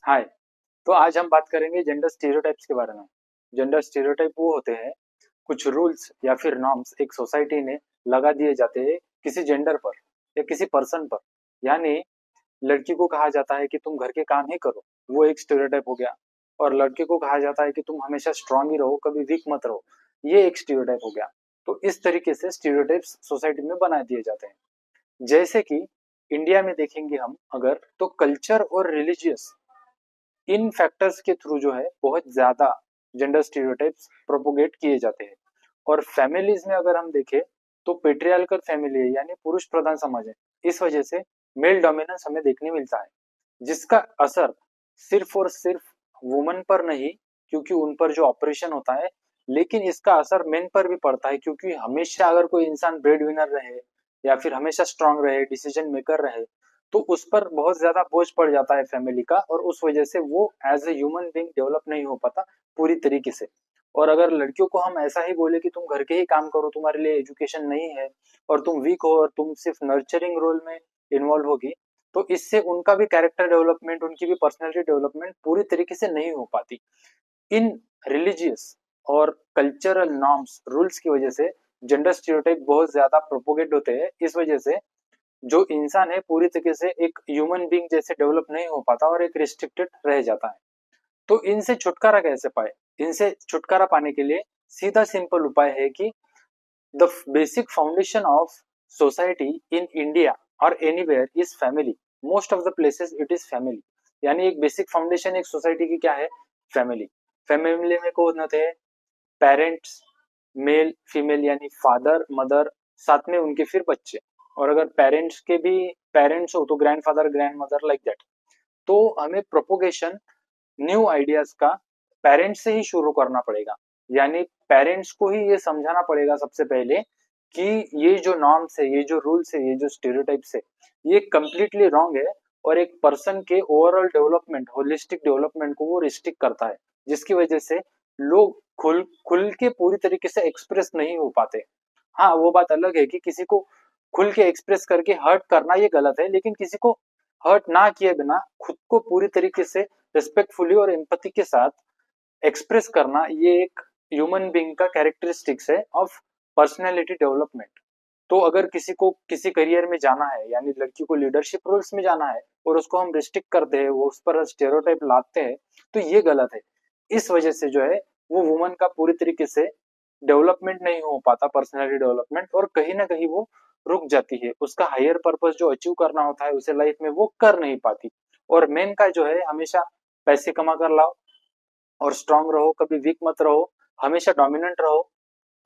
हाय। तो आज हम बात करेंगे जेंडर स्टीरियोटाइप्स के बारे में। जेंडर स्टीरियोटाइप वो होते हैं कुछ रूल्स या फिर नॉर्म्स एक सोसाइटी ने लगा दिए जाते हैं किसी जेंडर पर या किसी पर्सन पर। यानी लड़की को कहा जाता है कि तुम घर के काम ही करो, वो एक स्टीरियोटाइप हो गया। और लड़के को कहा जाता है कि तुम हमेशा स्ट्रांग ही रहो, कभी वीक मत रहो, ये एक स्टीरियोटाइप हो गया। तो इस तरीके से स्टीरियोटाइप्स सोसाइटी में बना दिए जाते हैं। जैसे कि इंडिया में देखेंगे हम अगर, तो कल्चर और रिलीजियस इन फैक्टर्स के थ्रू जो है बहुत ज्यादा जेंडर स्टीरियोटाइप्स प्रोपोगेट किए जाते हैं। और फैमिलीज में अगर हम देखें तो पेट्रियार्कल फैमिली है, यानी पुरुष प्रधान समाज है। इस वजह से मेल डोमिनेंस हमें देखने मिलता है, जिसका असर सिर्फ और सिर्फ वुमन पर नहीं, क्योंकि उन पर जो ऑपरेशन होता है, लेकिन इसका असर मेन पर भी पड़ता है, क्योंकि हमेशा अगर कोई इंसान ब्रेड विनर रहे या फिर हमेशा स्ट्रांग रहे, डिसीजन मेकर रहे, तो उस पर बहुत ज्यादा बोझ पड़ जाता है फैमिली का, और उस वजह से वो as a human being develop नहीं हो पाता पूरी तरीके से। और अगर लड़कियों को हम ऐसा ही बोले कि तुम घर के ही काम करो, तुम्हारे लिए एजुकेशन नहीं है और तुम वीक हो और तुम सिर्फ नर्चरिंग रोल में इन्वॉल्व होगी, तो इससे उनका भी कैरेक्टर डेवलपमेंट, उनकी भी पर्सनैलिटी डेवलपमेंट पूरी तरीके से नहीं हो पाती। इन रिलीजियस और कल्चरल नॉर्म्स रूल्स की वजह से जेंडर स्टीरियोटाइप बहुत ज्यादा प्रोपोगेट होते हैं। इस वजह से जो इंसान है पूरी तरीके से एक ह्यूमन बीइंग जैसे डेवलप नहीं हो पाता और एक रिस्ट्रिक्टेड रह जाता है। तो इनसे छुटकारा कैसे पाए? इनसे छुटकारा पाने के लिए सीधा सिंपल उपाय है कि the basic foundation of society in India और anywhere is family. Most of the places it is family. यानी एक बेसिक फाउंडेशन एक सोसाइटी की क्या है? फैमिली। फैमिली में कौन होते हैं? पेरेंट्स, मेल फीमेल, यानी फादर मदर, साथ में उनके फिर बच्चे। और अगर पेरेंट्स के भी पेरेंट्स हो तो grandfather grand mother, like that. तो हमें प्रोपोगेशन न्यू आइडियाज का पेरेंट्स से ही शुरू करना पड़ेगा। यानी पेरेंट्स को ही ये समझाना पड़ेगा सबसे पहले कि ये जो नॉर्म्स है, ये जो रूल्स है, ये जो स्टीरियोटाइप्स है, ये कम्प्लीटली रॉन्ग है और एक पर्सन के ओवरऑल डेवलपमेंट, होलिस्टिक डेवलपमेंट को वो रिस्ट्रिक्ट करता है, जिसकी वजह से लोग खुल खुल के पूरी तरीके से एक्सप्रेस नहीं हो पाते। हाँ, वो बात अलग है कि किसी को खुल के एक्सप्रेस करके हर्ट करना ये गलत है, लेकिन किसी को हर्ट ना किए बिना खुद को पूरी तरीके से रिस्पेक्टफुली और एम्पैथी के साथ एक्सप्रेस करना, ये एक ह्यूमन बीइंग का कैरेक्टरिस्टिक्स है ऑफ पर्सनैलिटी डेवलपमेंट। तो अगर किसी को किसी करियर में जाना है, यानी लड़की को लीडरशिप रोल्स में जाना है, और उसको हम रिस्ट्रिक्ट करते हैं, वो उस पर स्टेरियोटाइप लाते हैं, तो ये गलत है। इस वजह से जो है वो वुमन का पूरी तरीके से डेवलपमेंट नहीं हो पाता, पर्सनैलिटी डेवलपमेंट, और कहीं ना कहीं वो रुक जाती है। उसका हायर पर्पस जो अचीव करना होता है उसे लाइफ में वो कर नहीं पाती। और मेन का जो है हमेशा पैसे कमा कर लाओ और स्ट्रांग रहो, कभी वीक मत रहो, हमेशा डोमिनेंट रहो।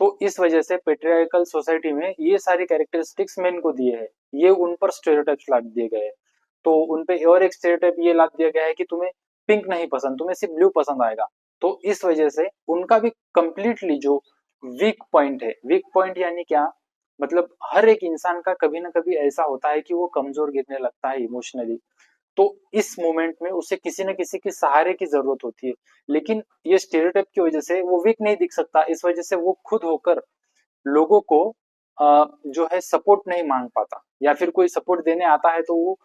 तो इस वजह से पेट्रियार्कल सोसाइटी में ये सारी कैरेक्टरिस्टिक्स मेन को दिए हैं, ये उन पर स्टेरियोटाइप्स लाद दिए गए हैं। तो उन पे और एक स्टेरियोटाइप ये लाद दिया गया है कि तुम्हें पिंक नहीं पसंद, तुम्हें सिर्फ ब्लू पसंद आएगा। तो इस वजह से उनका भी कंप्लीटली जो वीक पॉइंट है, वीक पॉइंट यानी क्या, मतलब हर एक इंसान का कभी ना कभी ऐसा होता है कि वो कमजोर गिरने लगता है इमोशनली। तो इस मोमेंट में उसे किसी न किसी के सहारे की जरूरत होती है। लेकिन ये स्टेरियोटाइप की वजह से वो वीक नहीं दिख सकता, इस वजह से वो खुद होकर लोगों को जो है सपोर्ट नहीं मांग पाता, या फिर कोई सपोर्ट देने आता है तो वो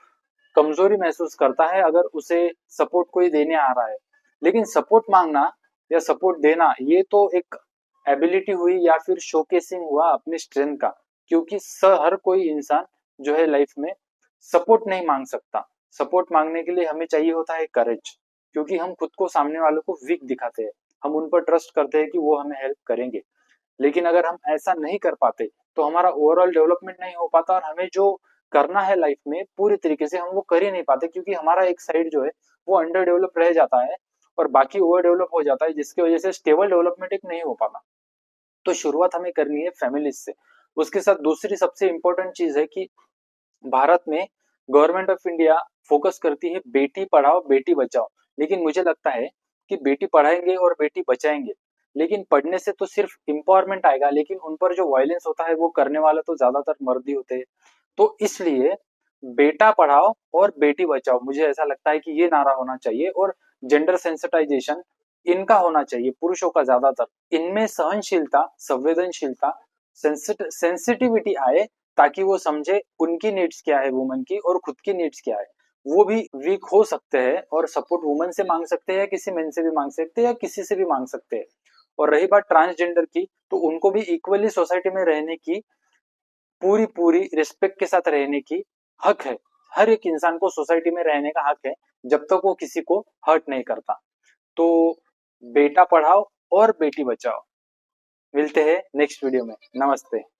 कमजोरी महसूस करता है अगर उसे सपोर्ट कोई देने आ रहा है। लेकिन सपोर्ट मांगना या सपोर्ट देना ये तो एक एबिलिटी हुई या फिर शोकेसिंग हुआ अपनी स्ट्रेंथ का, क्योंकि हर कोई इंसान जो है लाइफ में सपोर्ट नहीं मांग सकता। सपोर्ट मांगने के लिए हमें चाहिए होता है करेज, क्योंकि हम खुद को सामने वालों को वीक दिखाते हैं, हम उन पर ट्रस्ट करते हैं कि वो हमें हेल्प करेंगे। लेकिन अगर हम ऐसा नहीं कर पाते तो हमारा ओवरऑल डेवलपमेंट नहीं हो पाता, और हमें जो करना है लाइफ में पूरी तरीके से हम वो कर ही नहीं पाते, क्योंकि हमारा एक साइड जो है वो अंडर डेवलप रह जाता है और बाकी ओवर डेवलप हो जाता है, जिसकी वजह से स्टेबल डेवलपमेंट एक नहीं हो पाता। तो शुरुआत हमें करनी है फैमिलीज से। उसके साथ दूसरी सबसे इंपॉर्टेंट चीज है कि भारत में गवर्नमेंट ऑफ इंडिया फोकस करती है बेटी पढ़ाओ बेटी बचाओ। लेकिन मुझे लगता है कि बेटी पढ़ाएंगे और बेटी बचाएंगे, लेकिन पढ़ने से तो सिर्फ इंपावरमेंट आएगा, लेकिन उन पर जो वायलेंस होता है वो करने वाले तो ज्यादातर मर्द ही होते हैं। तो इसलिए बेटा पढ़ाओ और बेटी बचाओ, मुझे ऐसा लगता है कि ये नारा होना चाहिए। और जेंडर सेंसिटाइजेशन इनका होना चाहिए, पुरुषों का ज्यादातर। इनमें सहनशीलता, संवेदनशीलता, सेंसिटिविटी आए, ताकि वो समझे उनकी नीड्स क्या है वुमन की और खुद की नीड्स क्या है। वो भी वीक हो सकते हैं और सपोर्ट वुमन से मांग सकते हैं या किसी मेन से भी मांग सकते हैं या किसी से भी मांग सकते हैं। और रही बात ट्रांसजेंडर की, तो उनको भी इक्वली सोसाइटी में रहने की पूरी पूरी रिस्पेक्ट के साथ रहने की हक है। हर एक इंसान को सोसाइटी में रहने का हक है, जब तक वो किसी को हर्ट नहीं करता। तो बेटा पढ़ाओ और बेटी बचाओ। मिलते हैं नेक्स्ट वीडियो में। नमस्ते।